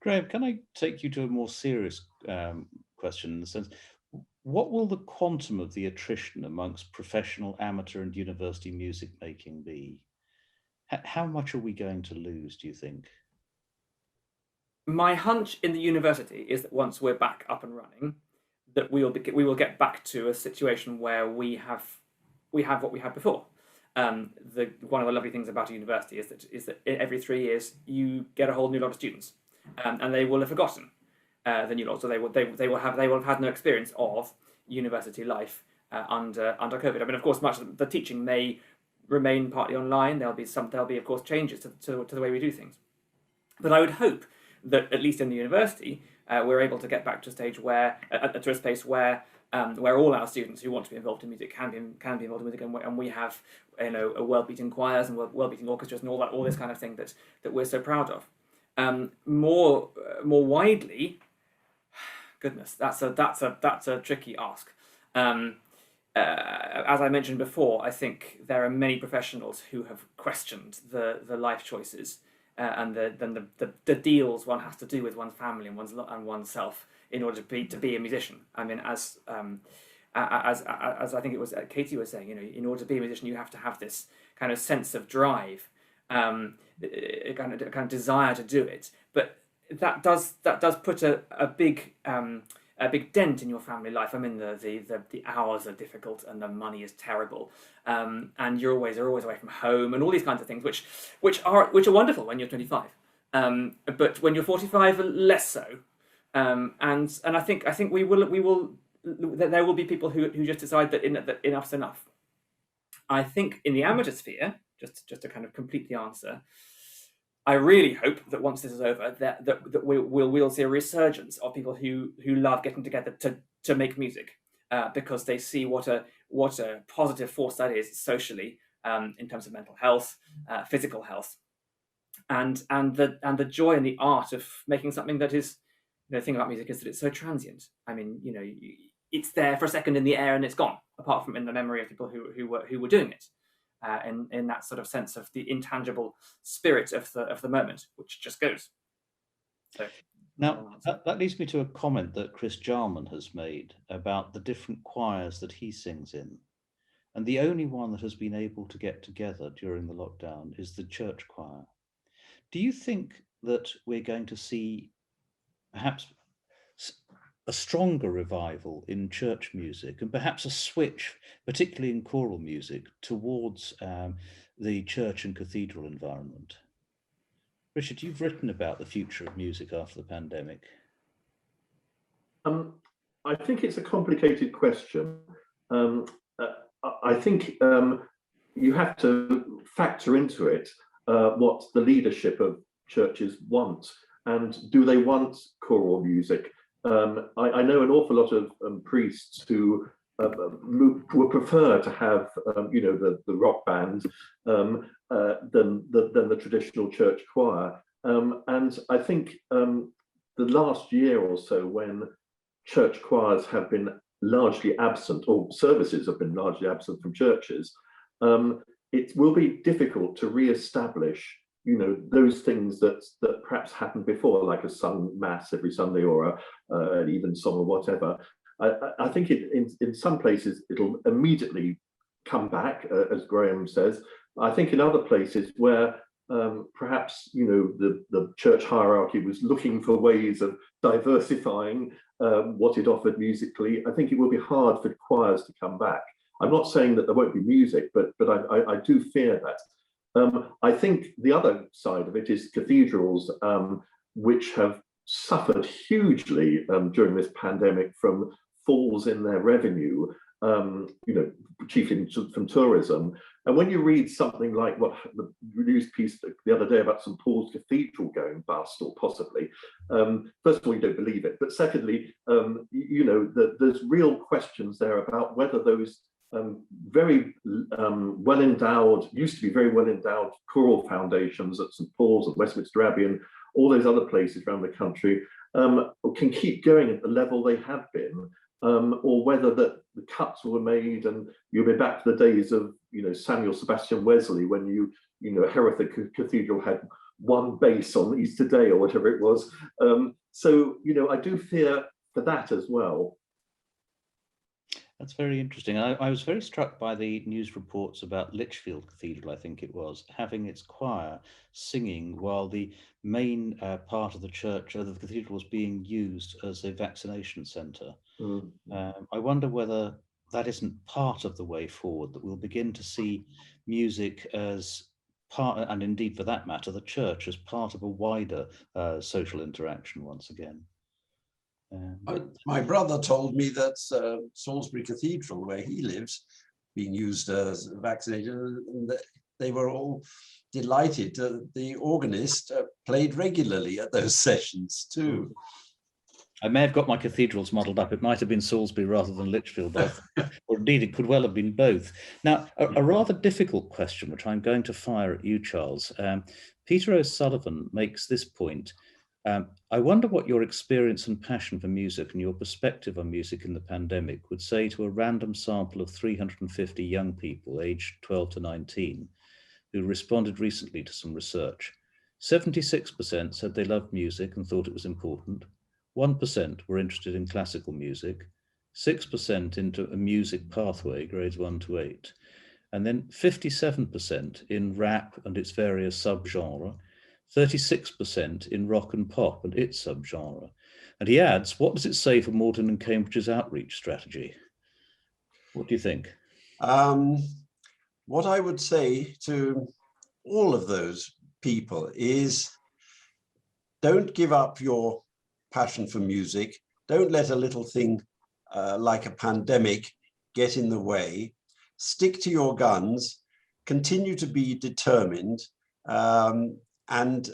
Graham, can I take you to a more serious question in the sense, what will the quantum of the attrition amongst professional, amateur and university music making be? How much are we going to lose, do you think? My hunch in the university is that once we're back up and running, that we will get back to a situation where we have what we had before. One of the lovely things about a university is that every 3 years you get a whole new lot of students, and they will have forgotten the new lot, so they will have had no experience of university life under COVID. I mean, of course, much of the teaching may remain partly online. There'll be of course changes to the way we do things, but I would hope that at least in the university, we're able to get back to a stage where, to a space where all our students who want to be involved in music can be involved in music, and we have a world-beating choirs and world-beating orchestras and all this kind of thing that we're so proud of. More widely, goodness, that's a tricky ask. As I mentioned before, I think there are many professionals who have questioned the life choices and the deals one has to do with one's family and oneself in order to be a musician. I mean, as I think it was Katie was saying, in order to be a musician, you have to have this kind of sense of drive, a kind of desire to do it. But that does put a big dent in your family life. I mean, the hours are difficult and the money is terrible, and you're always away from home and all these kinds of things, which are wonderful when you're 25, but when you're 45, less so. And I think we will there will be people who just decide that enough's enough. I think in the amateur sphere, just to kind of complete the answer, I really hope that once this is over, that we'll see a resurgence of people who love getting together to make music, because they see what a positive force that is socially, in terms of mental health, physical health, and the joy and the art of making something that is, the thing about music is that it's so transient. I mean, it's there for a second in the air and it's gone, apart from in the memory of people who were doing it. In that sort of sense of the intangible spirit of the moment, which just goes. So now that leads me to a comment that Chris Jarman has made about the different choirs that he sings in, and the only one that has been able to get together during the lockdown is the church choir. Do you think that we're going to see perhaps a stronger revival in church music, and perhaps a switch, particularly in choral music, towards the church and cathedral environment? Richard, you've written about the future of music after the pandemic. I think it's a complicated question. I think you have to factor into it what the leadership of churches want, and do they want choral music? I know an awful lot of priests who would prefer to have the rock band than the traditional church choir, and I think the last year or so, when church choirs have been largely absent, or services have been largely absent from churches, it will be difficult to re-establish those things that perhaps happened before, like a sung mass every Sunday, or an even song, or whatever. I think in some places it'll immediately come back, as Graham says. I think in other places where perhaps the church hierarchy was looking for ways of diversifying what it offered musically, I think it will be hard for choirs to come back. I'm not saying that there won't be music, but I do fear that. I think the other side of it is cathedrals, which have suffered hugely during this pandemic from falls in their revenue, chiefly from tourism. And when you read something like what the news piece the other day about St Paul's Cathedral going bust, or possibly, first of all, you don't believe it, but secondly, there's real questions there about whether those very used to be very well endowed choral foundations at St Paul's and Westminster Abbey and all those other places around the country can keep going at the level they have been, or whether that the cuts were made and you'll be back to the days of Samuel Sebastian Wesley, when Hereford Cathedral had one bass on Easter Day or whatever it was. So I do fear for that as well. That's very interesting. I was very struck by the news reports about Lichfield Cathedral, I think it was, having its choir singing while the main part of the church, of the cathedral, was being used as a vaccination centre. I wonder whether that isn't part of the way forward, that we'll begin to see music as part, and indeed for that matter, the church as part of a wider social interaction once again. My brother told me that Salisbury Cathedral, where he lives, being used as a vaccinator, and they were all delighted. The organist played regularly at those sessions too. I may have got my cathedrals muddled up. It might have been Salisbury rather than Lichfield, or indeed it could well have been both. Now, a rather difficult question, which I'm going to fire at you, Charles. Peter O'Sullivan makes this point. I wonder what your experience and passion for music and your perspective on music in the pandemic would say to a random sample of 350 young people aged 12 to 19 who responded recently to some research. 76% said they loved music and thought it was important. 1% were interested in classical music, 6% into a music pathway, grades 1 to 8, and then 57% in rap and its various subgenres, 36% in rock and pop and its subgenre. And he adds, what does it say for Magdalen and Cambridge's outreach strategy? What do you think? What I would say to all of those people is, don't give up your passion for music. Don't let a little thing like a pandemic get in the way. Stick to your guns, continue to be determined, and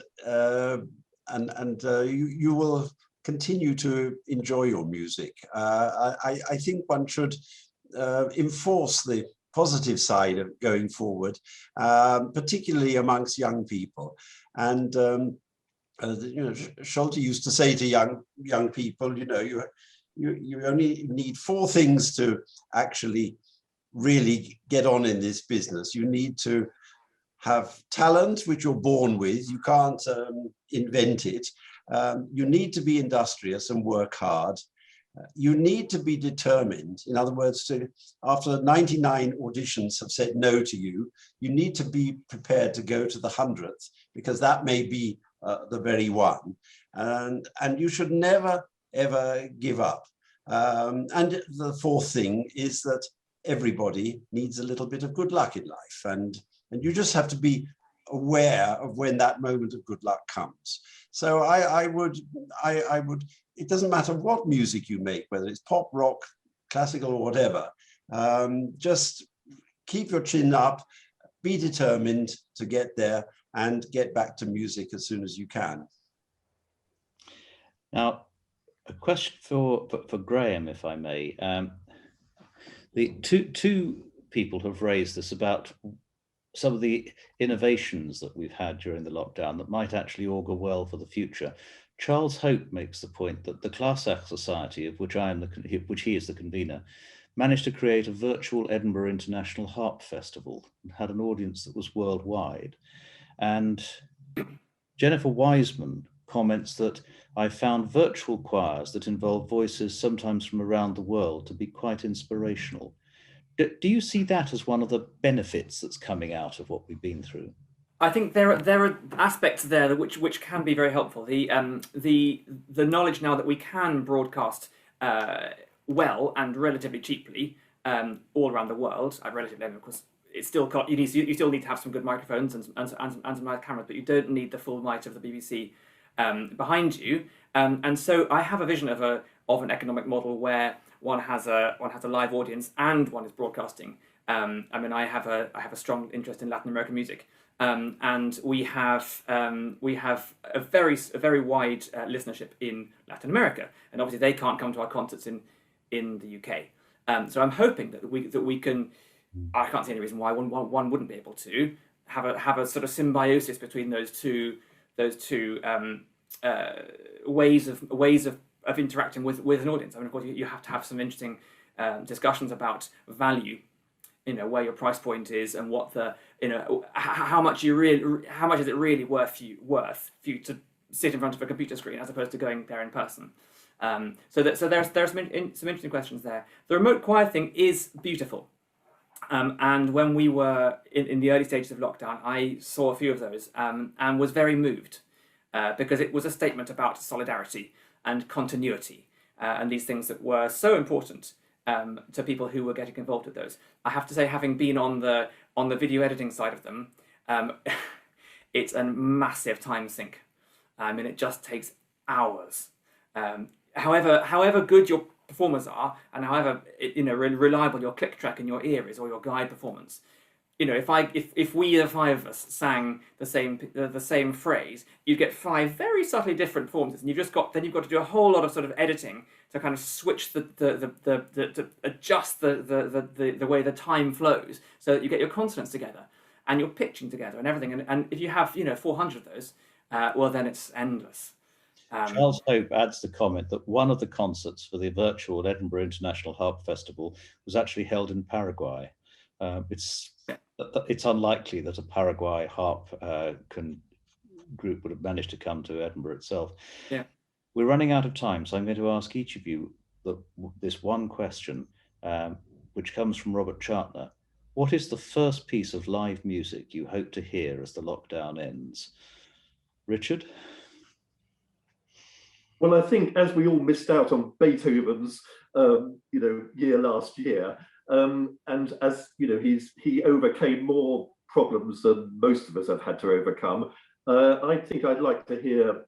you will continue to enjoy your music. I think one should enforce the positive side of going forward, particularly amongst young people. And Schulte used to say to young people, you only need 4 things to actually really get on in this business. You need to have talent, which you're born with. You can't invent it. You need to be industrious and work hard. You need to be determined. In other words, after 99 auditions have said no to you, you need to be prepared to go to the 100th, because that may be the very one. And you should never, ever give up. And the 4th thing is that everybody needs a little bit of good luck in life. And you just have to be aware of when that moment of good luck comes. So I would, it doesn't matter what music you make, whether it's pop, rock, classical, or whatever, just keep your chin up, be determined to get there, and get back to music as soon as you can. Now, a question for Graham, if I may. The two people have raised this about some of the innovations that we've had during the lockdown that might actually augur well for the future. Charles Hope makes the point that the Classic Society, of which he is the convener, managed to create a virtual Edinburgh International Harp Festival and had an audience that was worldwide. And Jennifer Wiseman comments that I found virtual choirs that involve voices sometimes from around the world to be quite inspirational. Do you see that as one of the benefits that's coming out of what we've been through? I think there are aspects there which can be very helpful. The knowledge now that we can broadcast well and relatively cheaply all around the world. Relatively, of course, it's still got you still need to have some good microphones and some nice cameras, but you don't need the full might of the BBC behind you. And so I have a vision of an economic model where one has a live audience and one is broadcasting. I have a strong interest in Latin American music, and we have a very wide listenership in Latin America, and obviously they can't come to our concerts in the UK. So I'm hoping that we can. I can't see any reason why one wouldn't be able to have a sort of symbiosis between those two ways of interacting with an audience. I mean, of course, you have to have some interesting discussions about value, where your price point is and what how much is it really worth for you to sit in front of a computer screen as opposed to going there in person. So there's some interesting questions there. The remote choir thing is beautiful. And when we were in the early stages of lockdown, I saw a few of those and was very moved because it was a statement about solidarity and continuity and these things that were so important to people who were getting involved with those. I have to say, having been on the video editing side of them, it's a massive time sink. It just takes hours. However good your performers are, and however reliable your click track in your ear is, or your guide performance, if we the 5 of us sang the same phrase, you'd get 5 very subtly different performances, and you've got to do a whole lot of sort of editing to kind of switch to adjust the way the time flows, so that you get your consonants together and your pitching together and everything. And if you have 400 of those, well, then it's endless. Charles Hope adds the comment that one of the concerts for the virtual Edinburgh International Harp Festival was actually held in Paraguay. It's unlikely that a Paraguay harp group would have managed to come to Edinburgh itself. Yeah. We're running out of time, so I'm going to ask each of you this one question, which comes from Robert Chartner. What is the first piece of live music you hope to hear as the lockdown ends? Richard? Well, I think as we all missed out on Beethoven's, year last year, and as he overcame more problems than most of us have had to overcome. I think I'd like to hear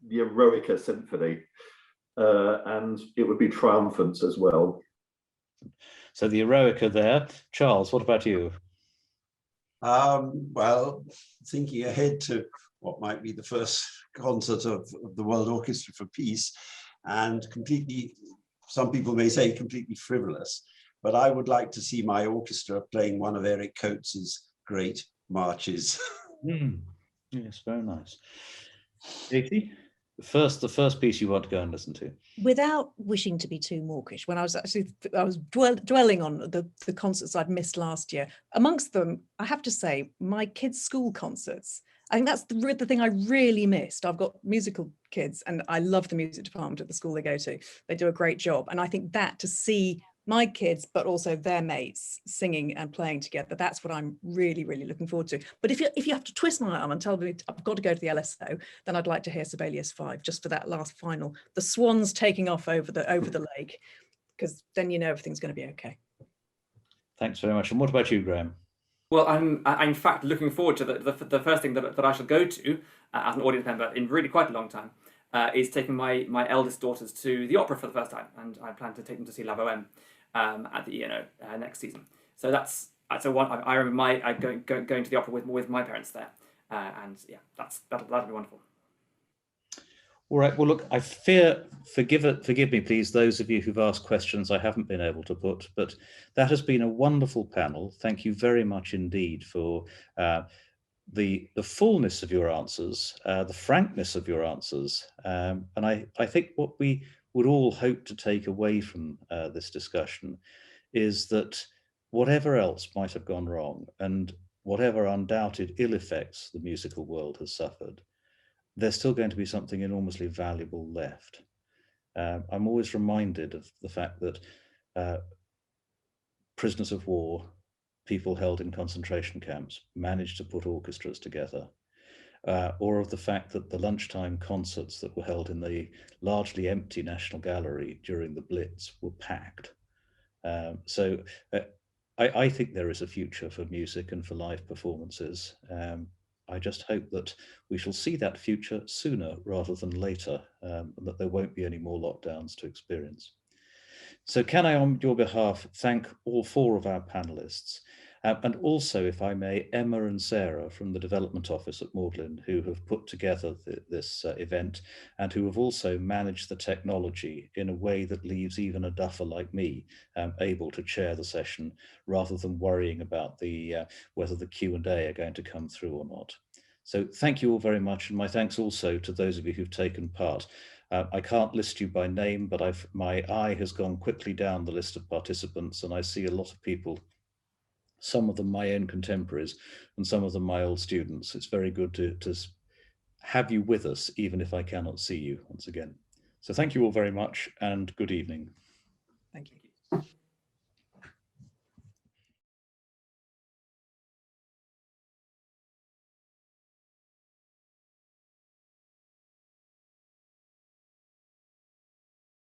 the Eroica Symphony, and it would be triumphant as well. So the Eroica there. Charles, what about you? Well, thinking ahead to what might be the first concert of the World Orchestra for Peace, and completely, some people may say completely frivolous, but I would like to see my orchestra playing one of Eric Coates's great marches. Yes, very nice. Katie, the first piece you want to go and listen to. Without wishing to be too mawkish, when I was dwelling on the concerts I'd missed last year, amongst them, I have to say, my kids' school concerts. I think that's the thing I really missed. I've got musical kids and I love the music department at the school they go to. They do a great job. And I think that to see my kids, but also their mates singing and playing together, that's what I'm really, really looking forward to. But if you have to twist my arm and tell me I've got to go to the LSO, then I'd like to hear Sibelius 5, just for that last final, the swans taking off over the lake, because then you know everything's going to be okay. Thanks very much. And what about you, Graham? Well, I'm in fact looking forward to the first thing that I shall go to as an audience member in really quite a long time is taking my eldest daughters to the opera for the first time, and I plan to take them to see La Bohème at the next season. So that's a one. I remember going to the opera with my parents there, and yeah, that'll be wonderful. All right. Well, look, I fear, forgive me, please, those of you who've asked questions I haven't been able to put, but that has been a wonderful panel. Thank you very much indeed for the fullness of your answers, the frankness of your answers. And I think what we would all hope to take away from this discussion is that whatever else might have gone wrong and whatever undoubted ill effects the musical world has suffered, there's still going to be something enormously valuable left. I'm always reminded of the fact that prisoners of war, people held in concentration camps, managed to put orchestras together, or of the fact that the lunchtime concerts that were held in the largely empty National Gallery during the Blitz were packed. So I think there is a future for music and for live performances. I just hope that we shall see that future sooner rather than later, and that there won't be any more lockdowns to experience. So can I, on your behalf, thank all four of our panelists, and also, if I may, Emma and Sarah from the Development Office at Magdalen, who have put together this event and who have also managed the technology in a way that leaves even a duffer like me able to chair the session rather than worrying about whether the Q&A are going to come through or not. So thank you all very much, and my thanks also to those of you who've taken part. I can't list you by name, but my eye has gone quickly down the list of participants, and I see a lot of people, some of them my own contemporaries and some of them my old students. It's very good to have you with us, even if I cannot see you once again. So thank you all very much and good evening. Thank you.